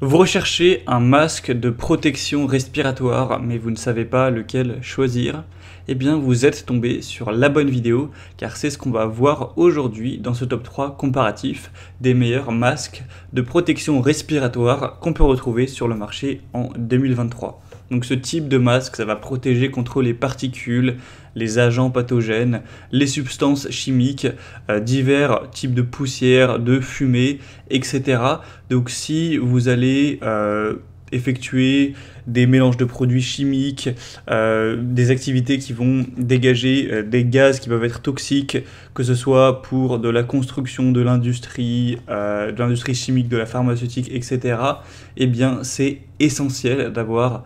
Vous recherchez un masque de protection respiratoire, mais vous ne savez pas lequel choisir? Eh bien, vous êtes tombé sur la bonne vidéo, car c'est ce qu'on va voir aujourd'hui dans ce top 3 comparatif des meilleurs masques de protection respiratoire qu'on peut retrouver sur le marché en 2023. Donc ce type de masque, ça va protéger contre les particules, les agents pathogènes, les substances chimiques, divers types de poussière, de fumée, etc. Donc si vous allez effectuer des mélanges de produits chimiques, des activités qui vont dégager des gaz qui peuvent être toxiques, que ce soit pour de la construction, de l'industrie chimique, de la pharmaceutique, etc., eh bien c'est essentiel d'avoir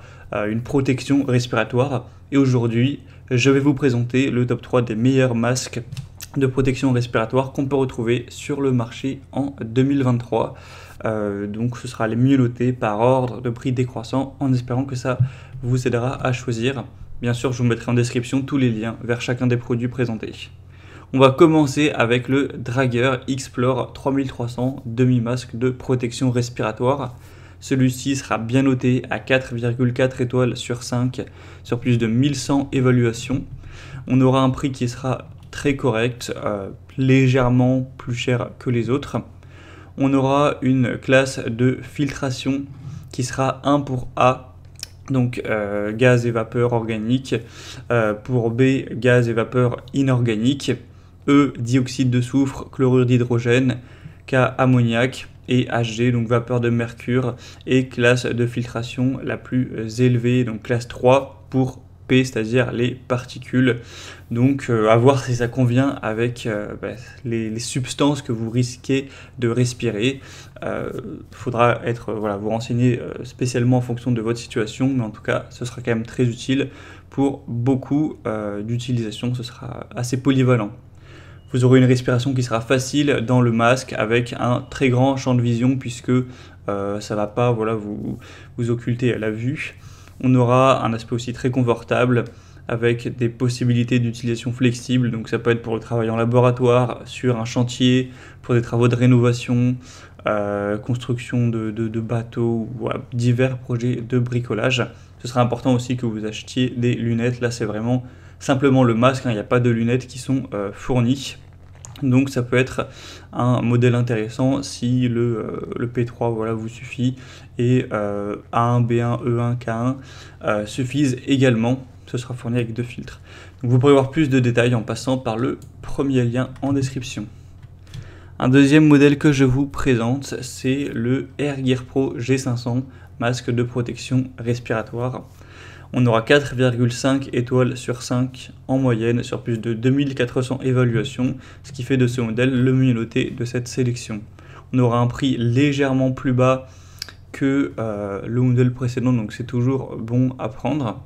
une protection respiratoire. Et aujourd'hui, je vais vous présenter le top 3 des meilleurs masques de protection respiratoire qu'on peut retrouver sur le marché en 2023. Donc ce sera les mieux notés par ordre de prix décroissant, en espérant que ça vous aidera à choisir. Bien sûr, je vous mettrai en description tous les liens vers chacun des produits présentés. On va commencer avec le Drager Explore 3300 demi-masque de protection respiratoire. Celui-ci sera bien noté à 4,4 étoiles sur 5 sur plus de 1100 évaluations. On aura un prix qui sera très correct, légèrement plus cher que les autres. On aura une classe de filtration qui sera 1 pour A, donc gaz et vapeur organique, pour B, gaz et vapeur inorganique, E, dioxyde de soufre, chlorure d'hydrogène, K, ammoniac, et Hg, donc vapeur de mercure, et classe de filtration la plus élevée, donc classe 3 pour P, c'est-à-dire les particules. Donc à voir si ça convient avec les substances que vous risquez de respirer. Faudra vous renseigner spécialement en fonction de votre situation, mais en tout cas ce sera quand même très utile pour beaucoup d'utilisations, ce sera assez polyvalent. Vous aurez une respiration qui sera facile dans le masque avec un très grand champ de vision puisque ça ne va pas vous occulter à la vue. On aura un aspect aussi très confortable avec des possibilités d'utilisation flexibles. Donc ça peut être pour le travail en laboratoire, sur un chantier, pour des travaux de rénovation, construction de bateaux ou divers projets de bricolage. Ce sera important aussi que vous achetiez des lunettes. Là, c'est vraiment simplement le masque, il n'y a pas de lunettes qui sont fournies. Donc ça peut être un modèle intéressant si le P3 vous suffit et A1, B1, E1, K1 suffisent également. Ce sera fourni avec 2 filtres. Donc vous pourrez voir plus de détails en passant par le premier lien en description. Un deuxième modèle que je vous présente, c'est le AirGear Pro G500, masque de protection respiratoire. On aura 4,5 étoiles sur 5 en moyenne sur plus de 2400 évaluations, ce qui fait de ce modèle le mieux noté de cette sélection. On aura un prix légèrement plus bas que le modèle précédent, donc c'est toujours bon à prendre.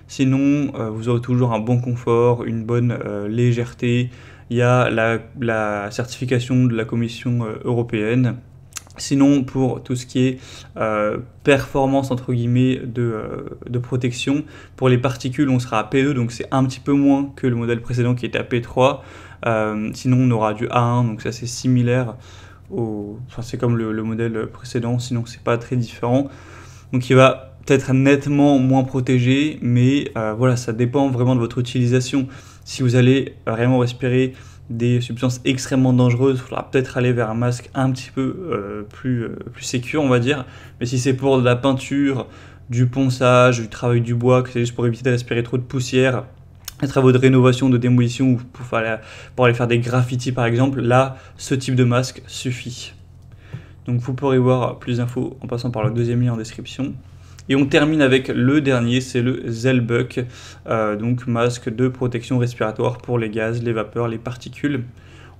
Sinon, vous aurez toujours un bon confort, une bonne légèreté. Il y a la certification de la Commission européenne. Sinon, pour tout ce qui est performance entre guillemets de protection, pour les particules, on sera à P2, donc c'est un petit peu moins que le modèle précédent qui était à P3. Sinon, on aura du A1, donc ça c'est similaire c'est comme le modèle précédent, sinon c'est pas très différent. Donc il va peut-être nettement moins protégé, mais ça dépend vraiment de votre utilisation. Si vous allez vraiment respirer des substances extrêmement dangereuses, il faudra peut-être aller vers un masque un petit peu plus sécure, on va dire. Mais si c'est pour de la peinture, du ponçage, du travail du bois, que c'est juste pour éviter de respirer trop de poussière, les travaux de rénovation, de démolition, ou pour aller faire des graffitis par exemple, là, ce type de masque suffit. Donc vous pourrez voir plus d'infos en passant par le deuxième lien en description. Et on termine avec le dernier, c'est le Zellbuck, donc masque de protection respiratoire pour les gaz, les vapeurs, les particules.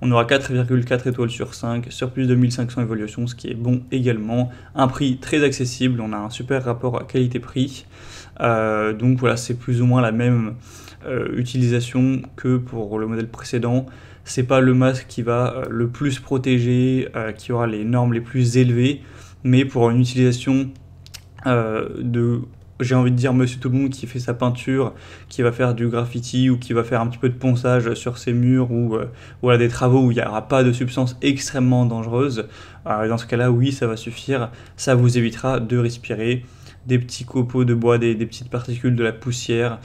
On aura 4,4 étoiles sur 5 sur plus de 1500 évaluations, ce qui est bon également. Un prix très accessible, on a un super rapport qualité-prix. Donc voilà, c'est plus ou moins la même utilisation que pour le modèle précédent. C'est pas le masque qui va le plus protéger, qui aura les normes les plus élevées, mais pour une utilisation de j'ai envie de dire monsieur tout le monde qui fait sa peinture, qui va faire du graffiti ou qui va faire un petit peu de ponçage sur ses murs ou voilà, des travaux où il n'y aura pas de substances extrêmement dangereuses. Dans ce cas-là, oui, ça va suffire. Ça vous évitera de respirer des petits copeaux de bois, des petites particules, de la poussière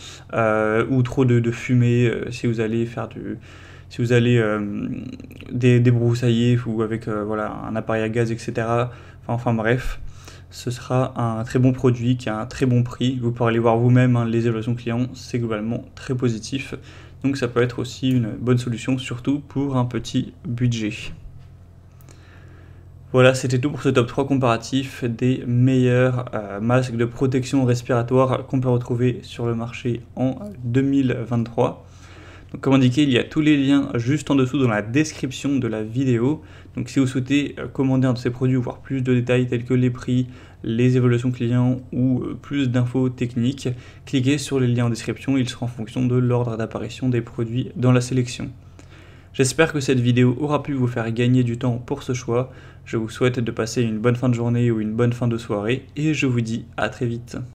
ou trop de fumée si vous allez faire si vous allez débroussailler ou avec voilà, un appareil à gaz, etc. Enfin bref, ce sera un très bon produit qui a un très bon prix. Vous pourrez aller voir vous-même, hein, les évaluations clients, c'est globalement très positif. Donc ça peut être aussi une bonne solution, surtout pour un petit budget. Voilà, c'était tout pour ce top 3 comparatif des meilleurs masques de protection respiratoire qu'on peut retrouver sur le marché en 2023. Donc, comme indiqué, il y a tous les liens juste en dessous dans la description de la vidéo. Donc si vous souhaitez commander un de ces produits ou voir plus de détails tels que les prix, les évaluations clients ou plus d'infos techniques, cliquez sur les liens en description, ils seront en fonction de l'ordre d'apparition des produits dans la sélection. J'espère que cette vidéo aura pu vous faire gagner du temps pour ce choix. Je vous souhaite de passer une bonne fin de journée ou une bonne fin de soirée et je vous dis à très vite.